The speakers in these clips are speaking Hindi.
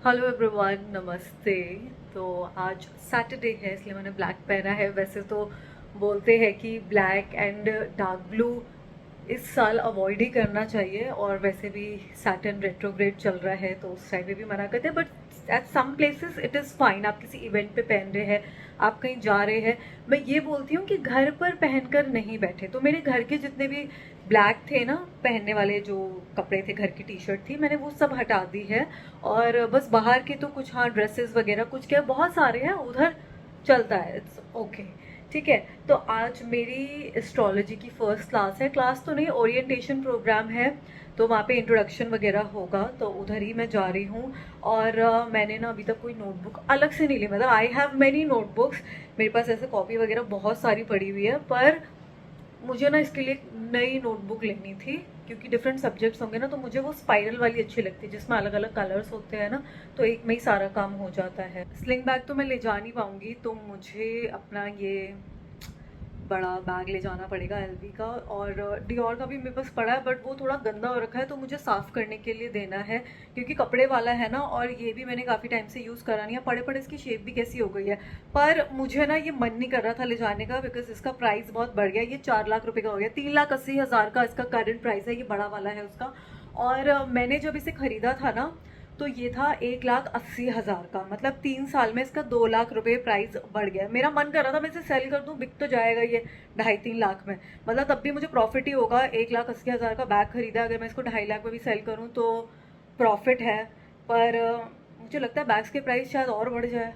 हेलो एवरीवन, नमस्ते। तो आज सैटरडे है इसलिए मैंने ब्लैक पहना है। वैसे तो बोलते हैं कि ब्लैक एंड डार्क ब्लू इस साल अवॉइड ही करना चाहिए, और वैसे भी सैटर्न रेट्रोग्रेड चल रहा है तो उस टाइम पे भी मना करते हैं। But at some places it is fine. आप किसी इवेंट पे पहन रहे हैं, आप कहीं जा रहे हैं। मैं ये बोलती हूँ कि घर पर पहनकर नहीं बैठे। तो मेरे घर के जितने भी ब्लैक थे ना पहनने वाले, जो कपड़े थे, घर की टी शर्ट थी, मैंने वो सब हटा दी है। और बस बाहर के तो कुछ, हाँ, ड्रेसेस वगैरह कुछ क्या बहुत सारे हैं उधर, चलता है, इट्स ओके। ठीक है। तो आज मेरी एस्ट्रोलॉजी की फर्स्ट क्लास है। क्लास तो नहीं, ओरिएंटेशन प्रोग्राम है। तो वहाँ पे इंट्रोडक्शन वगैरह होगा, तो उधर ही मैं जा रही हूँ। और मैंने ना अभी तक कोई नोटबुक अलग से नहीं ली। मतलब आई हैव मैनी नोटबुक्स, मेरे पास ऐसे कॉपी वगैरह बहुत सारी पड़ी हुई है। पर मुझे ना इसके लिए एक नई नोटबुक लेनी थी, क्योंकि डिफरेंट सब्जेक्ट्स होंगे ना, तो मुझे वो स्पाइरल वाली अच्छी लगती है जिसमें अलग अलग कलर्स होते हैं ना, तो एक में ही सारा काम हो जाता है। स्लिंग बैग तो मैं ले जा नहीं पाऊंगी, तो मुझे अपना ये बड़ा बैग ले जाना पड़ेगा एलवी का। और डियोर का भी मेरे पास पड़ा है, बट वो थोड़ा गंदा हो रखा है, तो मुझे साफ़ करने के लिए देना है, क्योंकि कपड़े वाला है ना। और ये भी मैंने काफ़ी टाइम से यूज़ करा नहीं है, पड़े पड़े इसकी शेप भी कैसी हो गई है। पर मुझे ना ये मन नहीं कर रहा था ले जाने का, बिकॉज इसका प्राइस बहुत बढ़ गया। ये 4 लाख रुपये का हो गया, 3,80,000 का इसका करंट प्राइस है। ये बड़ा वाला है उसका। और मैंने जब इसे ख़रीदा था ना, तो ये था 1,80,000 का। मतलब 3 साल में इसका 2 लाख रुपए प्राइस बढ़ गया। मेरा मन कर रहा था मैं इसे सेल कर दूं, बिक तो जाएगा ये 2.5-3 लाख में। मतलब तब भी मुझे प्रॉफिट ही होगा। 1,80,000 का बैग खरीदा, अगर मैं इसको 2.5 लाख में भी सेल करूं तो प्रॉफिट है। पर मुझे लगता है बैग्स के प्राइस शायद और बढ़ जाए।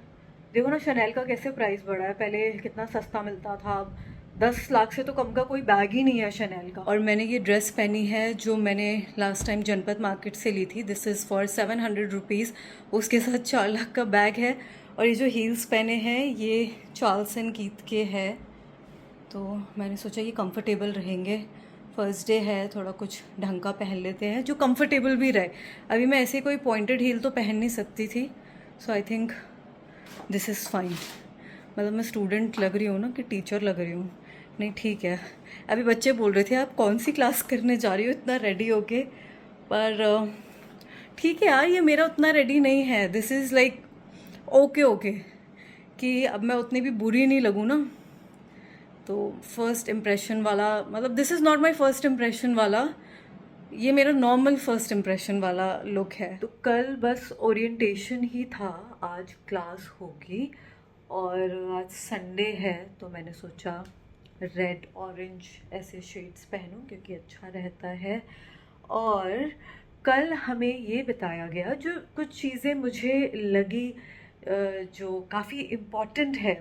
देखो ना, शनैल का कैसे प्राइस बढ़ा है। पहले कितना सस्ता मिलता था, अब 10 लाख से तो कम का कोई बैग ही नहीं है शनैल का। और मैंने ये ड्रेस पहनी है जो मैंने लास्ट टाइम जनपद मार्केट से ली थी। This is for 700 rupees. उसके साथ 4 लाख का बैग है। और ये जो हील्स पहने हैं ये चार्ल्स एंड कीथ के हैं, तो मैंने सोचा ये कंफर्टेबल रहेंगे। फर्स्ट डे है, थोड़ा कुछ ढंग का पहन लेते हैं जो कंफर्टेबल भी रहे। अभी मैं ऐसे कोई पॉइंटेड हील तो पहन नहीं सकती थी, so I think this is fine. मतलब मैं स्टूडेंट लग रही हूँ ना कि टीचर लग रही हूँ? नहीं, ठीक है। अभी बच्चे बोल रहे थे आप कौन सी क्लास करने जा रही हो इतना रेडी होके। पर ठीक है यार, ये मेरा उतना रेडी नहीं है। This is like okay okay, कि अब मैं उतनी भी बुरी नहीं लगूँ ना। तो फर्स्ट इम्प्रेशन वाला, मतलब this is not my first impression वाला, ये मेरा नॉर्मल फर्स्ट इम्प्रेशन वाला लुक है। तो कल बस ओरिएंटेशन ही था, आज क्लास होगी। और आज संडे है, तो मैंने सोचा रेड ऑरेंज ऐसे शेड्स पहनूं क्योंकि अच्छा रहता है। और कल हमें ये बताया गया, जो कुछ चीज़ें मुझे लगी जो काफ़ी इम्पॉर्टेंट है।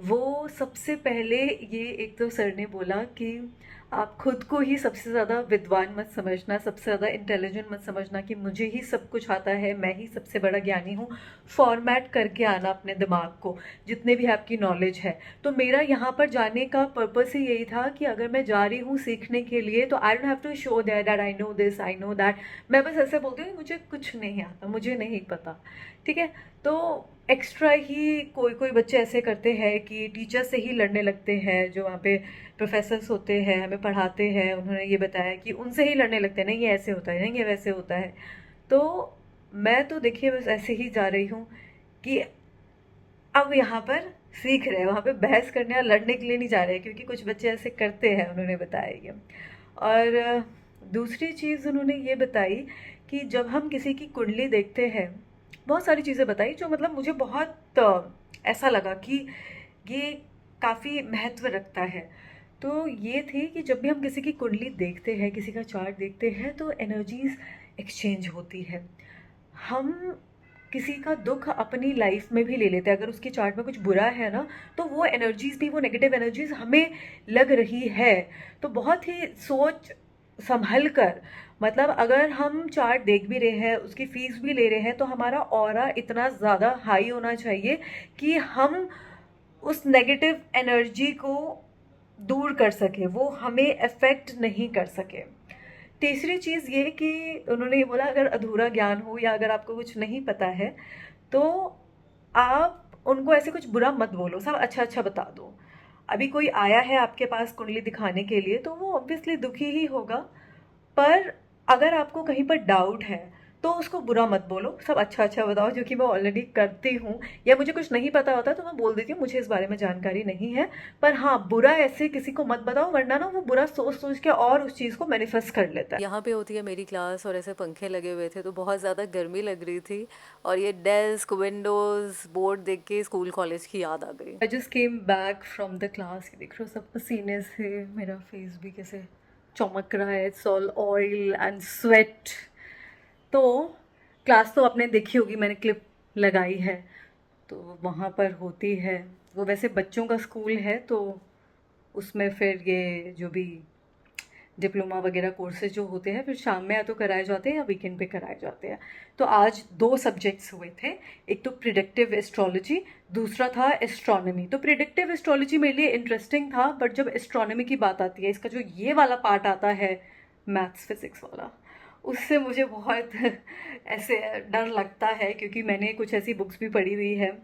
वो सबसे पहले ये, एक तो सर ने बोला कि आप खुद को ही सबसे ज़्यादा विद्वान मत समझना, सबसे ज़्यादा इंटेलिजेंट मत समझना कि मुझे ही सब कुछ आता है, मैं ही सबसे बड़ा ज्ञानी हूँ। फॉर्मेट करके आना अपने दिमाग को, जितने भी आपकी नॉलेज है। तो मेरा यहाँ पर जाने का पर्पस ही यही था कि अगर मैं जा रही हूँ सीखने के लिए, तो I don't have to show that I know this, I know that. मैं बस ऐसे बोलती हूँ मुझे कुछ नहीं आता, मुझे नहीं पता। ठीक है। तो एक्स्ट्रा ही कोई कोई बच्चे ऐसे करते हैं कि टीचर से ही लड़ने लगते हैं। जो वहाँ पे प्रोफेसर्स होते हैं, हमें पढ़ाते हैं, उन्होंने ये बताया कि उनसे ही लड़ने लगते हैं, नहीं ये ऐसे होता है, नहीं ये वैसे होता है। तो मैं तो देखिए बस ऐसे ही जा रही हूँ कि अब यहाँ पर सीख रहे हैं, वहाँ पे बहस करने या लड़ने के लिए नहीं जा रहे हैं, क्योंकि कुछ बच्चे ऐसे करते हैं, उन्होंने बताया ये। और दूसरी चीज़ उन्होंने ये बताई कि जब हम किसी की कुंडली देखते हैं, बहुत सारी चीज़ें बताई जो मतलब मुझे बहुत ऐसा लगा कि ये काफ़ी महत्व रखता है। तो ये थी कि जब भी हम किसी की कुंडली देखते हैं, किसी का चार्ट देखते हैं, तो एनर्जीज एक्सचेंज होती है। हम किसी का दुख अपनी लाइफ में भी ले लेते हैं। अगर उसके चार्ट में कुछ बुरा है ना, तो वो एनर्जीज भी, वो नेगेटिव एनर्जीज हमें लग रही है, तो बहुत ही सोच संभल कर, मतलब अगर हम चार्ट देख भी रहे हैं, उसकी फीस भी ले रहे हैं, तो हमारा ऑरा इतना ज़्यादा हाई होना चाहिए कि हम उस नेगेटिव एनर्जी को दूर कर सके, वो हमें अफेक्ट नहीं कर सके। तीसरी चीज़ ये कि उन्होंने ये बोला, अगर अधूरा ज्ञान हो या अगर आपको कुछ नहीं पता है, तो आप उनको ऐसे कुछ बुरा मत बोलो, सब अच्छा अच्छा बता दो। अभी कोई आया है आपके पास कुंडली दिखाने के लिए, तो वो ऑब्वियसली दुखी ही होगा। पर अगर आपको कहीं पर डाउट है, तो उसको बुरा मत बोलो, सब अच्छा अच्छा बताओ, जो कि मैं ऑलरेडी करती हूँ। या मुझे कुछ नहीं पता होता तो मैं बोल देती हूँ मुझे इस बारे में जानकारी नहीं है। पर हाँ, बुरा ऐसे किसी को मत बताओ, वरना ना वो बुरा सोच सोच के और उस चीज़ को मैनिफेस्ट कर लेता है। यहाँ पे होती है मेरी क्लास और ऐसे पंखे लगे हुए थे तो बहुत ज़्यादा गर्मी लग रही थी, और ये डेस्क विंडोज़ बोर्ड देख के स्कूल कॉलेज की याद आ गई। I just came back from the class, देख रहे हो सब पसीने से मेरा फेस भी कैसे चमक रहा है, it's all oil and sweat. तो क्लास तो आपने देखी होगी, मैंने क्लिप लगाई है, तो वहाँ पर होती है। वो वैसे बच्चों का स्कूल है, तो उसमें फिर ये जो भी डिप्लोमा वगैरह कोर्सेज जो होते हैं फिर शाम में या तो कराए जाते हैं या वीकेंड पे कराए जाते हैं। तो आज दो सब्जेक्ट्स हुए थे, एक तो प्रिडिक्टिव एस्ट्रोलॉजी, दूसरा था एस्ट्रोनॉमी। तो प्रिडिक्टिव एस्ट्रोलॉजी मेरे लिए इंटरेस्टिंग था, बट जब एस्ट्रोनॉमी की बात आती है, इसका जो ये वाला पार्ट आता है मैथ्स फिजिक्स वाला, उससे मुझे बहुत ऐसे डर लगता है, क्योंकि मैंने कुछ ऐसी बुक्स भी पढ़ी हुई है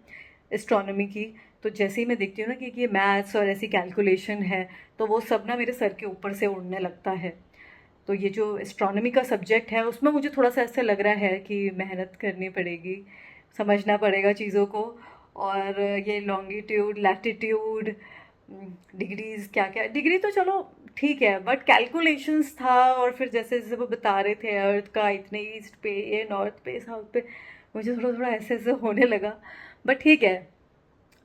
एस्ट्रोनॉमी की। तो जैसे ही मैं देखती हूँ ना कि ये मैथ्स और ऐसी कैलकुलेशन है, तो वो सब ना मेरे सर के ऊपर से उड़ने लगता है। तो ये जो एस्ट्रोनॉमी का सब्जेक्ट है उसमें मुझे थोड़ा सा ऐसा लग रहा है कि मेहनत करनी पड़ेगी, समझना पड़ेगा चीज़ों को। और ये लॉन्गिट्यूड लैटिट्यूड डिग्रीज, क्या क्या डिग्री तो चलो ठीक है, बट कैलकुलेशंस था। और फिर जैसे जैसे वो बता रहे थे अर्थ का इतने ईस्ट पे, ये नॉर्थ पे, साउथ पे, मुझे थोड़ा थोड़ा ऐसे ऐसे होने लगा। बट ठीक है,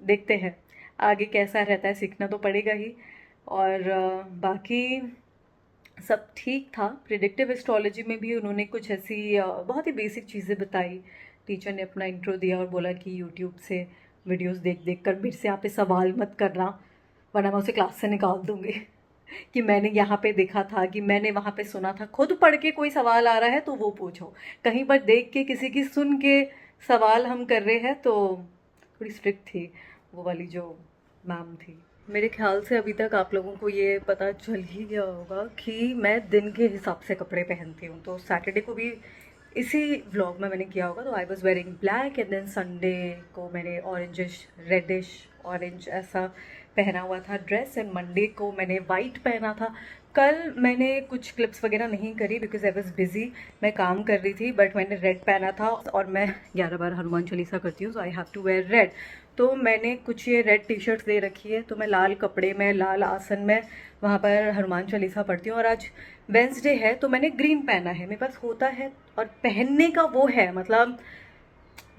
देखते हैं आगे कैसा रहता है, सीखना तो पड़ेगा ही। और बाकी सब ठीक था। प्रिडिक्टिव एस्ट्रोलॉजी में भी उन्होंने कुछ ऐसी बहुत ही बेसिक चीज़ें बताई। टीचर ने अपना इंट्रो दिया और बोला कि यूट्यूब से वीडियोस देख देख कर मेरे से यहाँ पे सवाल मत करना, वरना मैं उसे क्लास से निकाल दूँगी। कि मैंने यहाँ पे देखा था, कि मैंने वहाँ पे सुना था, खुद पढ़ के कोई सवाल आ रहा है तो वो पूछो। कहीं पर देख के किसी की सुन के सवाल हम कर रहे हैं तो थोड़ी स्ट्रिक्ट थी वो वाली जो मैम थी। मेरे ख्याल से अभी तक आप लोगों को ये पता चल ही गया होगा कि मैं दिन के हिसाब से कपड़े पहनती हूँ। तो सैटरडे को भी इसी व्लॉग में मैंने किया होगा, तो I was wearing black, and then Sunday को मैंने ऑरेंजिश रेडिश ऑरेंज ऐसा पहना हुआ था ड्रेस, एंड मंडे को मैंने वाइट पहना था। कल मैंने कुछ क्लिप्स वगैरह नहीं करी बिकॉज आई वॉज बिजी, मैं काम कर रही थी, बट मैंने रेड पहना था और मैं 11 बार हनुमान चालीसा करती हूँ, so I have to wear red. तो मैंने कुछ ये रेड टी शर्ट्स दे रखी है, तो मैं लाल कपड़े में लाल आसन में वहाँ पर हनुमान चालीसा पढ़ती हूँ। और आज वेंसडे है तो मैंने ग्रीन पहना है, मेरे पास होता है और पहनने का वो है, मतलब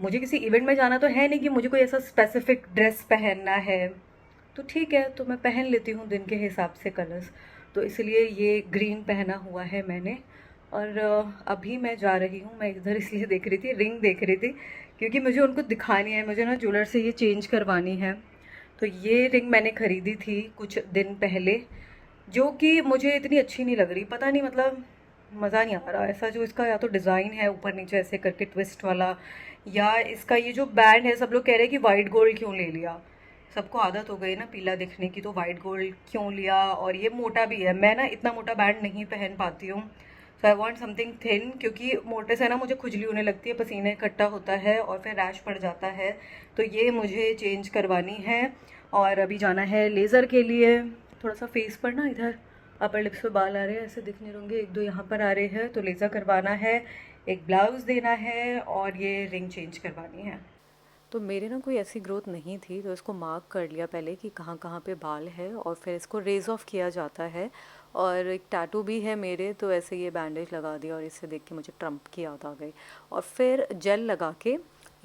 मुझे किसी इवेंट में जाना तो है नहीं कि मुझे कोई ऐसा स्पेसिफिक ड्रेस पहनना है, तो ठीक है, तो मैं पहन लेती हूँ दिन के हिसाब से कलर्स। तो इसलिए ये ग्रीन पहना हुआ है मैंने। और अभी मैं जा रही हूँ, मैं इधर इसलिए देख रही थी, रिंग देख रही थी, क्योंकि मुझे उनको दिखानी है, मुझे ना ज्वेलर से ये चेंज करवानी है। तो ये रिंग मैंने ख़रीदी थी कुछ दिन पहले, जो कि मुझे इतनी अच्छी नहीं लग रही, पता नहीं, मतलब मज़ा नहीं आ रहा ऐसा। जो इसका या तो डिज़ाइन है ऊपर नीचे ऐसे करके ट्विस्ट वाला, या इसका ये जो बैंड है, सब लोग कह रहे हैं कि वाइट गोल्ड क्यों ले लिया। सबको आदत हो गई ना पीला दिखने की, तो वाइट गोल्ड क्यों लिया। और ये मोटा भी है, मैं ना इतना मोटा बैंड नहीं पहन पाती हूँ, so I want something thin, क्योंकि मोटे से ना मुझे खुजली होने लगती है, पसीने इकट्ठा होता है और फिर रैश पड़ जाता है। तो ये मुझे चेंज करवानी है। और अभी जाना है लेज़र के लिए। थोड़ा सा फेस पर ना इधर अपर लिप्स पे बाल आ रहे हैं, ऐसे दिखने होंगे, एक दो यहाँ पर आ रहे हैं, तो लेज़र करवाना है, एक ब्लाउज़ देना है और ये रिंग चेंज करवानी है। तो मेरे ना कोई ऐसी ग्रोथ नहीं थी, तो इसको मार्क कर लिया पहले कि कहाँ कहाँ पे बाल है, और फिर इसको रेज ऑफ किया जाता है। और एक टैटू भी है मेरे, तो ऐसे ये बैंडेज लगा दिया और इससे देख के मुझे ट्रम्प की याद आ गई। और फिर जेल लगा के,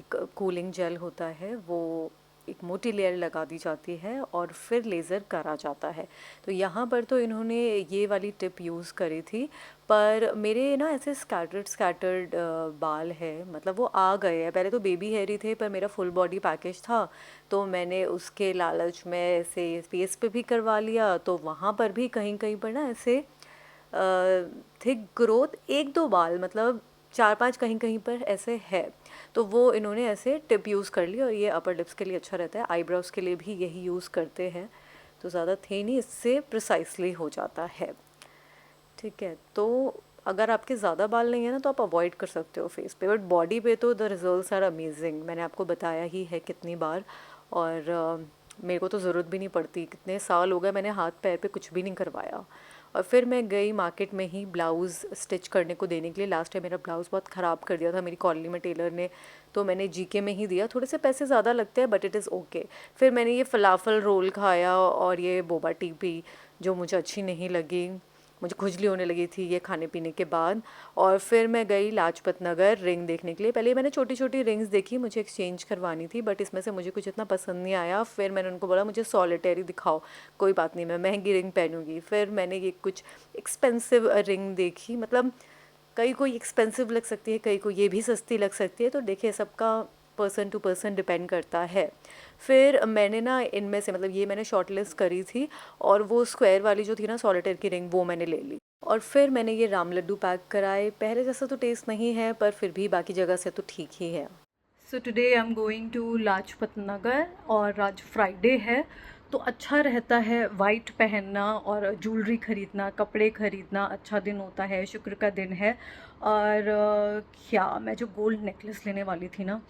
एक कूलिंग जेल होता है वो, एक मोटी लेयर लगा दी जाती है और फिर लेज़र करा जाता है। तो यहाँ पर तो इन्होंने ये वाली टिप यूज़ करी थी, पर मेरे ना ऐसे स्कैटर्ड स्कैटर्ड बाल है, मतलब वो आ गए हैं। पहले तो बेबी हेयर ही थे, पर मेरा फुल बॉडी पैकेज था, तो मैंने उसके लालच में ऐसे फेस पे भी करवा लिया, तो वहाँ पर भी कहीं कहीं पर ना ऐसे थिक ग्रोथ, एक दो बाल, मतलब चार पांच कहीं कहीं पर ऐसे है। तो वो इन्होंने ऐसे टिप यूज़ कर ली, और ये अपर लिप्स के लिए अच्छा रहता है, आईब्रोज़ के लिए भी यही यूज़ करते हैं। तो ज़्यादा थे नहीं, इससे प्रिसाइसली हो जाता है। ठीक है, तो अगर आपके ज़्यादा बाल नहीं है ना, तो आप अवॉइड कर सकते हो फेस पे, बट बॉडी पे तो द रिजल्ट्स आर अमेजिंग, मैंने आपको बताया ही है कितनी बार। और मेरे को तो ज़रूरत भी नहीं पड़ती, कितने साल हो गए मैंने हाथ पैर पे कुछ भी नहीं करवाया। और फिर मैं गई मार्केट में ही ब्लाउज़ स्टिच करने को देने के लिए। लास्ट टाइम मेरा ब्लाउज़ बहुत ख़राब कर दिया था मेरी कॉलोनी में टेलर ने, तो मैंने जीके में ही दिया। थोड़े से पैसे ज़्यादा लगते हैं बट इट इज़ ओके। फिर मैंने ये फ़लाफ़ल रोल खाया और ये बोबा टी पी, जो मुझे अच्छी नहीं लगी, मुझे खुजली होने लगी थी ये खाने पीने के बाद। और फिर मैं गई लाजपत नगर रिंग देखने के लिए। पहले मैंने छोटी छोटी रिंग्स देखी, मुझे एक्सचेंज करवानी थी, बट इसमें से मुझे कुछ इतना पसंद नहीं आया। फिर मैंने उनको बोला मुझे सॉलिटरी दिखाओ। कोई बात नहीं, मैं महंगी रिंग पहनूंगी। फिर मैंने ये कुछ एक्सपेंसिव रिंग देखी, मतलब कई को एक्सपेंसिव लग सकती है, कई को ये भी सस्ती लग सकती है, तो देखिए सबका पर्सन टू पर्सन डिपेंड करता है। फिर मैंने ना इनमें से, मतलब ये मैंने शॉर्ट लिस्ट करी थी, और वो स्क्वायर वाली जो थी ना सॉलिटेयर की रिंग, वो मैंने ले ली। और फिर मैंने ये राम लड्डू पैक कराए। पहले जैसा तो टेस्ट नहीं है, पर फिर भी बाकी जगह से तो ठीक ही है। So today I am going to Lajpat Nagar, और आज फ्राइडे है तो अच्छा रहता है वाइट पहनना और ज्वेलरी ख़रीदना, कपड़े ख़रीदना। अच्छा दिन होता है, शुक्र का दिन है। और क्या मैं जो गोल्ड नेकलेस लेने वाली थी ना,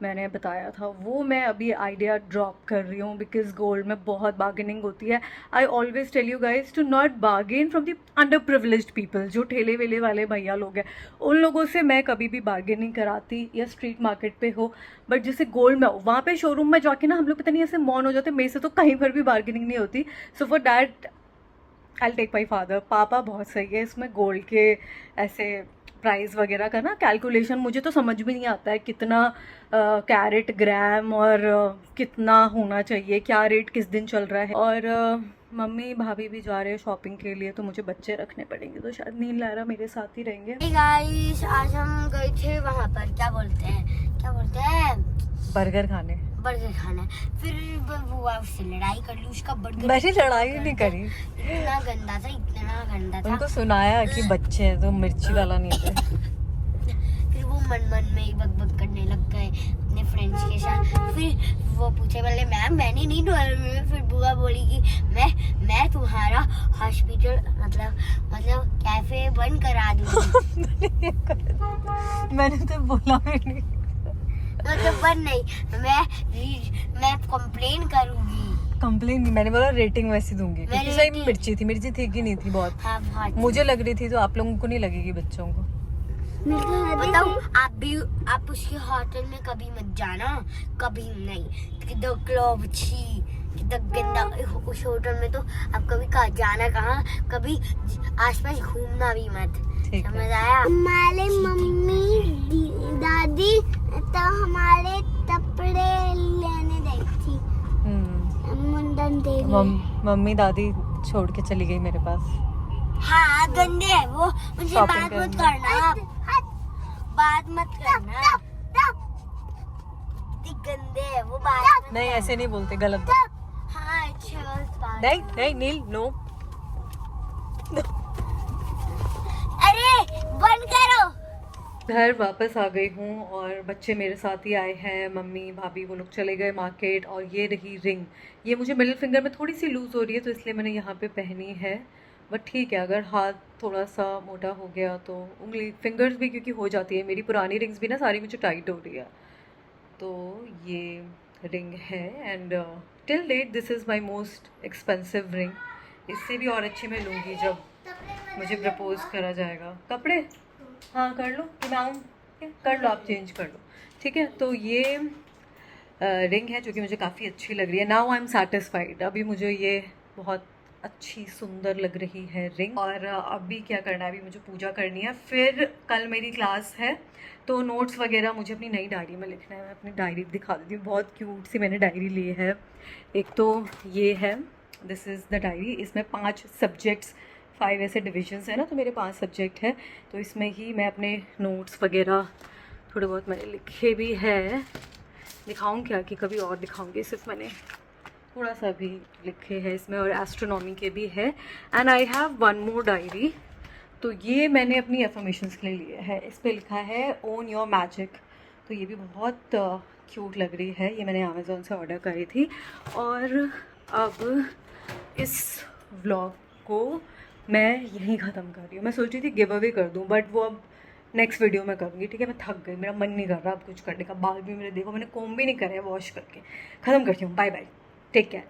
मैंने बताया था, वो मैं अभी आइडिया ड्रॉप कर रही हूँ, बिकॉज गोल्ड में बहुत बार्गेनिंग होती है। I always tell you guys to not bargain from the underprivileged people. जो ठेले वेले वाले भैया लोग हैं, उन लोगों से मैं कभी भी बार्गेनिंग कराती, या स्ट्रीट मार्केट पे हो। बट जैसे गोल्ड में वहाँ पे शोरूम में जाके ना हम लोग पता नहीं ऐसे मौन हो जाते, मेरे से तो कहीं पर भी बार्गेनिंग नहीं होती। So for that I take my father. पापा बहुत सही है इसमें, गोल्ड के ऐसे प्राइस वगैरह का ना कैलकुलेशन मुझे तो समझ भी नहीं आता है, कितना कैरेट ग्राम और कितना होना चाहिए, क्या रेट किस दिन चल रहा है। और मम्मी भाभी भी जा रहे हैं शॉपिंग के लिए, तो मुझे बच्चे रखने पड़ेंगे, तो शायद नील लारा मेरे साथ ही रहेंगे। Hey guys, आज हम गए थे वहाँ पर, क्या बोलते हैं बर्गर खाने। बर्गर खाना। फिर बुआ उससे लड़ाई कर ली, उसका बर्गर मैंने लड़ाई नहीं करी, इतना गंदा था। उनको सुनाया कि बच्चे हैं तो मिर्ची वाला नहीं थे। फिर वो मन में ही बक करने लग गए अपने फ्रेंड्स के साथ। फिर वो पूछे बोले मैम मैंने नहीं डरा। फिर बुआ बोली कि मैं तुम्हारा हॉस्पिटल मतलब कैफे बंद करा दूंगी। मैंने तो बोला भी नहीं, मतलब बंद नहीं, मैं कंप्लेन करूंगी। कंप्लेन नहीं, मैंने बोला रेटिंग वैसी दूंगी, मैं क्योंकि सही में rating- मिर्ची थी कि नहीं थी बहुत। हाँ बहुत। मुझे लग रही थी, तो आप लोगों को नहीं लगेगी बच्चों को। बताओ आप उसके होटल में कभी मत जाना, कभी नहीं। कितना क्लब छी, कितना गंदा उस होटल में, तो आप कभी जाना कहाँ, कभी आसपास घूमना भी मत। ठीक है। समझ आया? हमारे मम्मी दादी तो हमारे कपड़े लेने गई थी, मुंडन दे मम्मी दादी छोड़ के चली गई मेरे पास। हाँ गंदे है वो, उनसे Shopping बात मत करने। करना, बात मत करना। गंदे है वो, बात मत नहीं ऐसे नहीं बोलते, गलत करना। हाँ अच्छा बात। नहीं नील नो। अरे बंद करो। घर वापस आ गई हूँ, और बच्चे मेरे साथ ही आए हैं, मम्मी भाभी वो लोग चले गए मार्केट। और ये रही रिंग, ये मुझे मिडिल फिंगर में थोड़ी सी लूज़ हो रही है, तो इसलिए मैंने यहाँ पे पहनी है। बट ठीक है, अगर हाथ थोड़ा सा मोटा हो गया तो उंगली फिंगर्स भी, क्योंकि हो जाती है, मेरी पुरानी रिंग्स भी ना सारी मुझे टाइट हो रही है। तो ये रिंग है, and till date this is my most expensive ring. इससे भी और अच्छी मैं लूँगी जब मुझे प्रपोज करा जाएगा। कपड़े हाँ कर लो, कि मैं आऊँ? कर लो, आप चेंज कर लो, ठीक है। तो ये रिंग है जो कि मुझे काफ़ी अच्छी लग रही है। नाउ आई एम सेटिस्फाइड, अभी मुझे ये बहुत अच्छी सुंदर लग रही है रिंग। और अभी क्या करना है, अभी मुझे पूजा करनी है, फिर कल मेरी क्लास है, तो नोट्स वगैरह मुझे अपनी नई डायरी में लिखना है। मैं अपनी डायरी दिखा देती हूँ, बहुत क्यूट सी मैंने डायरी ली है। एक तो ये है, दिस इज़ द डायरी, इसमें 5 सब्जेक्ट्स, 5 ऐसे डिविजन्स है ना, तो मेरे 5 सब्जेक्ट है, तो इसमें ही मैं अपने नोट्स वगैरह थोड़े बहुत मैंने लिखे भी है। दिखाऊँ क्या कि कभी और दिखाऊँगी, सिर्फ मैंने थोड़ा सा भी लिखे हैं इसमें, और एस्ट्रोनॉमी के भी है। And I have one more diary, तो ये मैंने अपनी एफर्मेशंस के लिए लिया है। इस पर लिखा है ओन योर मैजिक, तो ये भी बहुत क्यूट लग रही है। ये मैंने अमेज़ोन से ऑर्डर करी थी। और अब इस व्लॉग को मैं यहीं ख़त्म कर रही हूँ। मैं सोच रही थी गिव अवे कर दूँ, बट वो अब नेक्स्ट वीडियो में करूँगी, ठीक है। मैं थक गई, मेरा मन नहीं कर रहा अब कुछ करने का। बाल भी मेरे देखो, मैंने कोम भी नहीं करे वॉश करके। ख़त्म करती हूँ, बाय बाय, टेक केयर।